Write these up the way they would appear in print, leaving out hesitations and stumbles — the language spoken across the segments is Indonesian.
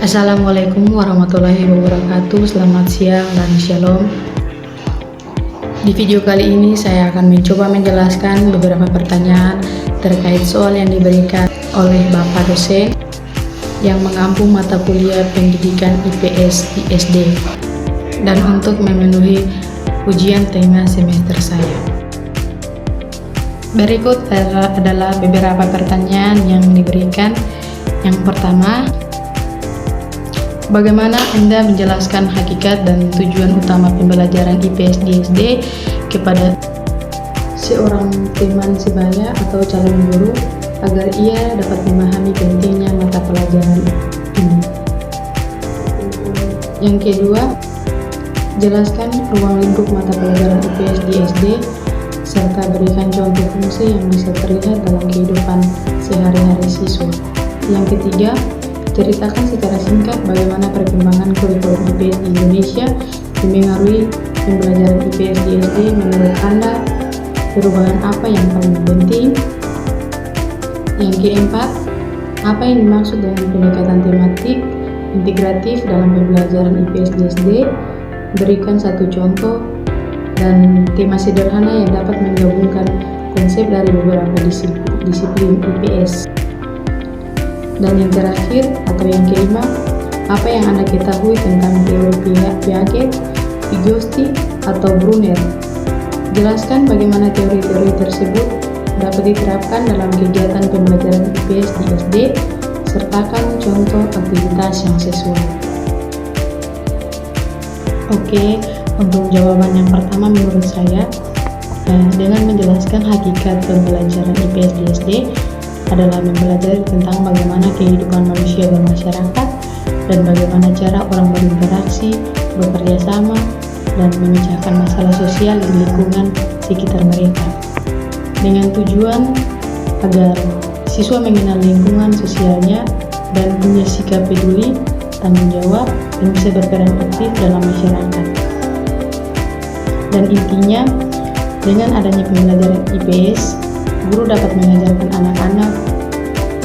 Assalamualaikum warahmatullahi wabarakatuh. Selamat siang dan shalom. Di video kali ini saya akan mencoba menjelaskan beberapa pertanyaan terkait soal yang diberikan oleh Bapak dosen yang mengampu mata kuliah pendidikan IPS di SD dan untuk memenuhi ujian tengah semester saya. Berikut adalah beberapa pertanyaan yang diberikan. Yang pertama, bagaimana Anda menjelaskan hakikat dan tujuan utama pembelajaran IPS di SD kepada seorang teman sebaya atau calon guru agar ia dapat memahami pentingnya mata pelajaran ini? Yang kedua, jelaskan ruang lingkup mata pelajaran IPS di SD serta berikan contoh fungsi yang bisa terlihat dalam kehidupan sehari-hari siswa. Yang ketiga, ceritakan secara singkat bagaimana perkembangan kurikulum IPS di Indonesia memengaruhi pembelajaran IPS di SD menurut Anda. Perubahan apa yang paling penting? Yang keempat, apa yang dimaksud dengan pendekatan tematik integratif dalam pembelajaran IPS di SD? Berikan satu contoh dan tema sederhana yang dapat menggabungkan konsep dari beberapa disiplin IPS. Dan yang terakhir atau yang kelima, apa yang Anda ketahui tentang teori Piaget, Vygotsky, atau Brunner? Jelaskan bagaimana teori-teori tersebut dapat diterapkan dalam kegiatan pembelajaran IPS di SD, sertakan contoh aktivitas yang sesuai. Oke, untuk jawaban yang pertama menurut saya, dengan menjelaskan hakikat pembelajaran IPS di SD adalah mempelajari tentang bagaimana kehidupan manusia bermasyarakat dan bagaimana cara orang berinteraksi, bekerja sama, dan memecahkan masalah sosial di lingkungan sekitar mereka. Dengan tujuan agar siswa mengenal lingkungan sosialnya dan punya sikap peduli, tanggung jawab, dan bisa berperan aktif dalam masyarakat. Dan intinya, dengan adanya pembelajaran IPS, guru dapat mengajarkan anak-anak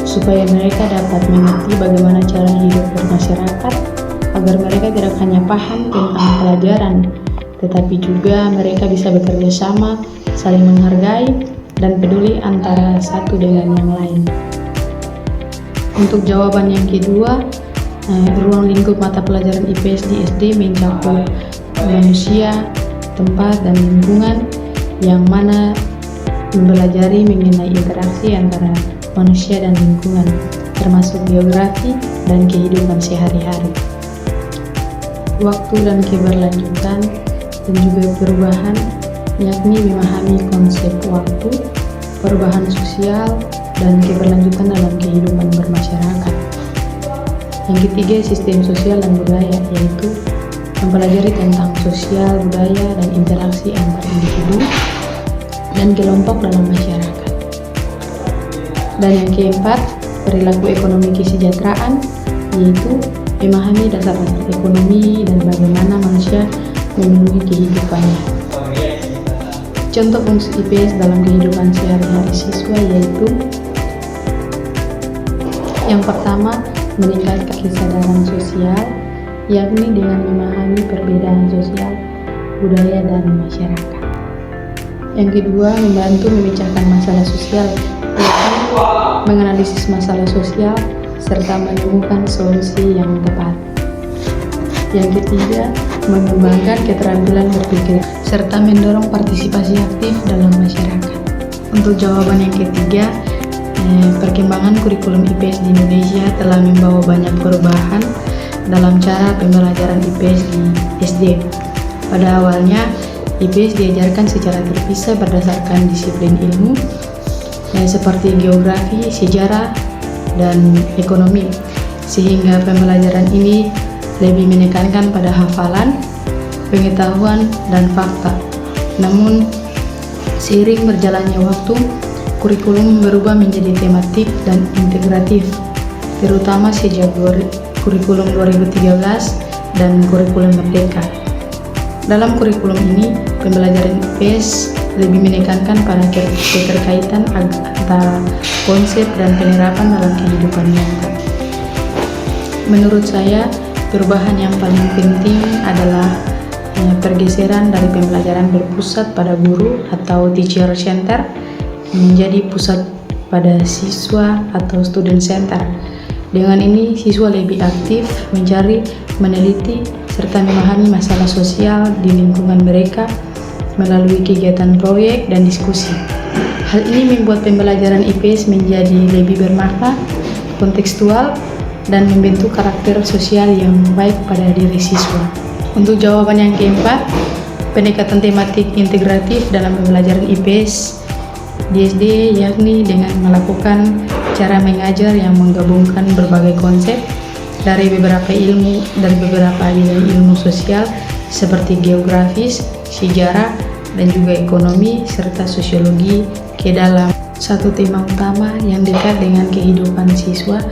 supaya mereka dapat mengerti bagaimana cara hidup bermasyarakat, agar mereka tidak hanya paham tentang pelajaran, tetapi juga mereka bisa bekerja sama, saling menghargai, dan peduli antara satu dengan yang lain. Untuk jawaban yang kedua, ruang lingkup mata pelajaran IPS di SD mencakup manusia, tempat, dan lingkungan yang mana mempelajari mengenai interaksi antara manusia dan lingkungan, termasuk geografi dan kehidupan sehari-hari. Waktu dan keberlanjutan dan juga perubahan, yakni memahami konsep waktu, perubahan sosial, dan keberlanjutan dalam kehidupan bermasyarakat. Yang ketiga, sistem sosial dan budaya, yaitu mempelajari tentang sosial, budaya, dan interaksi antar individu dan kelompok dalam masyarakat. Dan yang keempat, perilaku ekonomi kesejahteraan, yaitu memahami dasar-dasar ekonomi dan bagaimana manusia memenuhi kehidupannya. Contoh fungsi IPS dalam kehidupan sehari-hari siswa yaitu yang pertama, meningkatkan kesadaran sosial, yakni dengan memahami perbedaan sosial, budaya, dan masyarakat. Yang kedua, membantu memecahkan masalah sosial, yaitu menganalisis masalah sosial serta menemukan solusi yang tepat. Yang ketiga, mengembangkan keterampilan berpikir serta mendorong partisipasi aktif dalam masyarakat. Untuk jawaban yang ketiga, perkembangan kurikulum IPS di Indonesia telah membawa banyak perubahan dalam cara pembelajaran IPS di SD. Pada awalnya, IPS diajarkan secara terpisah berdasarkan disiplin ilmu seperti geografi, sejarah, dan ekonomi, sehingga pembelajaran ini lebih menekankan pada hafalan, pengetahuan, dan fakta. Namun, seiring berjalannya waktu, kurikulum berubah menjadi tematik dan integratif, terutama sejak kurikulum 2013 dan kurikulum Merdeka. Dalam kurikulum ini, pembelajaran IPS lebih menekankan pada keterkaitan antara konsep dan penerapan dalam kehidupan nyata. Menurut saya, perubahan yang paling penting adalah pergeseran dari pembelajaran berpusat pada guru atau teacher center menjadi pusat pada siswa atau student center. Dengan ini, siswa lebih aktif mencari, meneliti, serta memahami masalah sosial di lingkungan mereka melalui kegiatan proyek dan diskusi. Hal ini membuat pembelajaran IPS menjadi lebih bermakna, kontekstual, dan membentuk karakter sosial yang baik pada diri siswa. Untuk jawaban yang keempat, pendekatan tematik integratif dalam pembelajaran IPS di SD yakni dengan melakukan cara mengajar yang menggabungkan berbagai konsep dari beberapa bidang ilmu sosial seperti geografis, sejarah, dan juga ekonomi serta sosiologi ke dalam satu tema utama yang dekat dengan kehidupan siswa.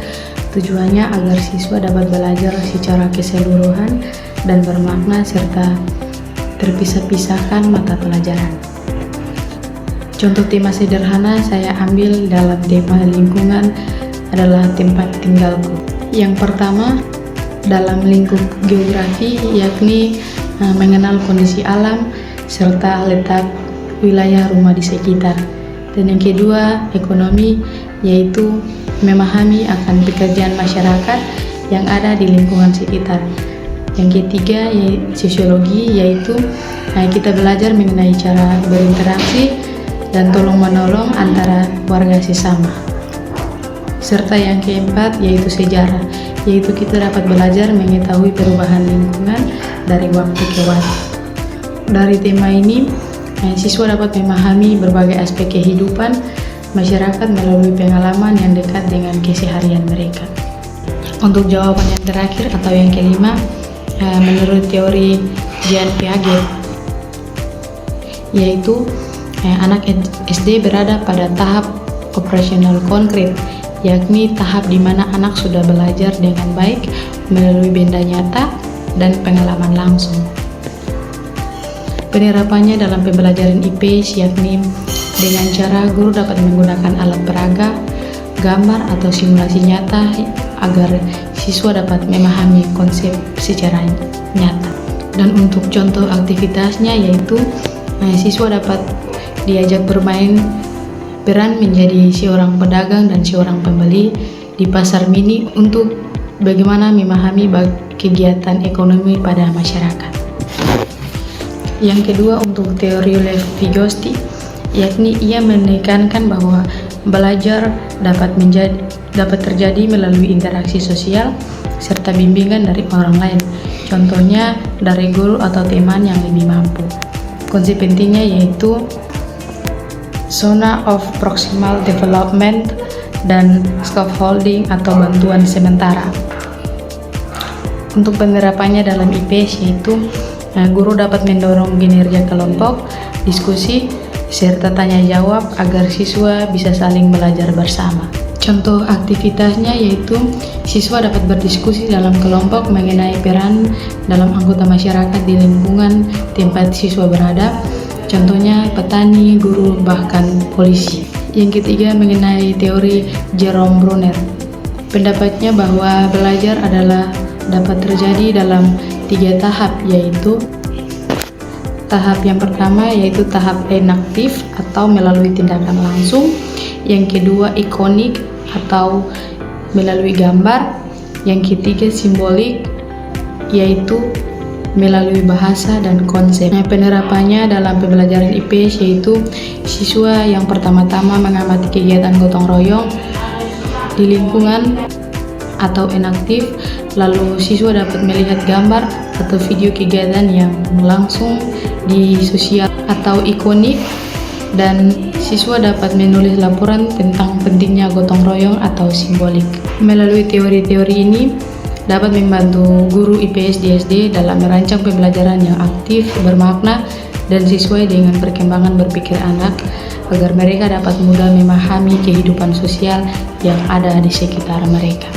Tujuannya agar siswa dapat belajar secara keseluruhan dan bermakna serta terpisah-pisahkan mata pelajaran. Contoh tema sederhana saya ambil dalam tema lingkungan adalah tempat tinggalku. Yang pertama, dalam lingkup geografi yakni mengenal kondisi alam serta letak wilayah rumah di sekitar. Dan yang kedua, ekonomi, yaitu memahami akan pekerjaan masyarakat yang ada di lingkungan sekitar. Yang ketiga, sosiologi, yaitu kita belajar mengenai cara berinteraksi dan tolong-menolong antara warga sesama. Serta yang keempat, yaitu sejarah, yaitu kita dapat belajar mengetahui perubahan lingkungan dari waktu ke waktu. Dari tema ini, siswa dapat memahami berbagai aspek kehidupan masyarakat melalui pengalaman yang dekat dengan keseharian mereka. Untuk jawaban yang terakhir atau yang kelima, menurut teori Jean Piaget, yaitu anak SD berada pada tahap operasional konkret, yakni tahap di mana anak sudah belajar dengan baik melalui benda nyata dan pengalaman langsung. Penerapannya dalam pembelajaran IPS yakni dengan cara guru dapat menggunakan alat peraga, gambar atau simulasi nyata agar siswa dapat memahami konsep secara nyata. Dan untuk contoh aktivitasnya yaitu siswa dapat diajak bermain peran menjadi seorang pedagang dan seorang pembeli di pasar mini untuk bagaimana memahami kegiatan ekonomi pada masyarakat. Yang kedua, untuk teori Lev Vygotsky, yakni ia menekankan bahwa belajar dapat terjadi melalui interaksi sosial serta bimbingan dari orang lain, contohnya dari guru atau teman yang lebih mampu. Konsep pentingnya yaitu zona of proximal development dan scaffolding atau bantuan sementara. Untuk penerapannya dalam IPS yaitu guru dapat mendorong kinerja kelompok, diskusi, serta tanya jawab agar siswa bisa saling belajar bersama. Contoh aktivitasnya yaitu siswa dapat berdiskusi dalam kelompok mengenai peran dalam anggota masyarakat di lingkungan tempat siswa berada, contohnya petani, guru, bahkan polisi. Yang ketiga, mengenai teori Jerome Bruner. Pendapatnya bahwa belajar dapat terjadi dalam 3 tahap, yaitu tahap yang pertama yaitu tahap enaktif atau melalui tindakan langsung, yang kedua ikonik atau melalui gambar, yang ketiga simbolik yaitu melalui bahasa dan konsep. Penerapannya dalam pembelajaran IPS yaitu siswa yang pertama-tama mengamati kegiatan gotong royong di lingkungan atau enaktif, lalu siswa dapat melihat gambar atau video kegiatan yang langsung di sosial atau ikonik, dan siswa dapat menulis laporan tentang pentingnya gotong royong atau simbolik. Melalui teori-teori ini dapat membantu guru IPS di SD dalam merancang pembelajaran yang aktif, bermakna, dan sesuai dengan perkembangan berpikir anak agar mereka dapat mudah memahami kehidupan sosial yang ada di sekitar mereka.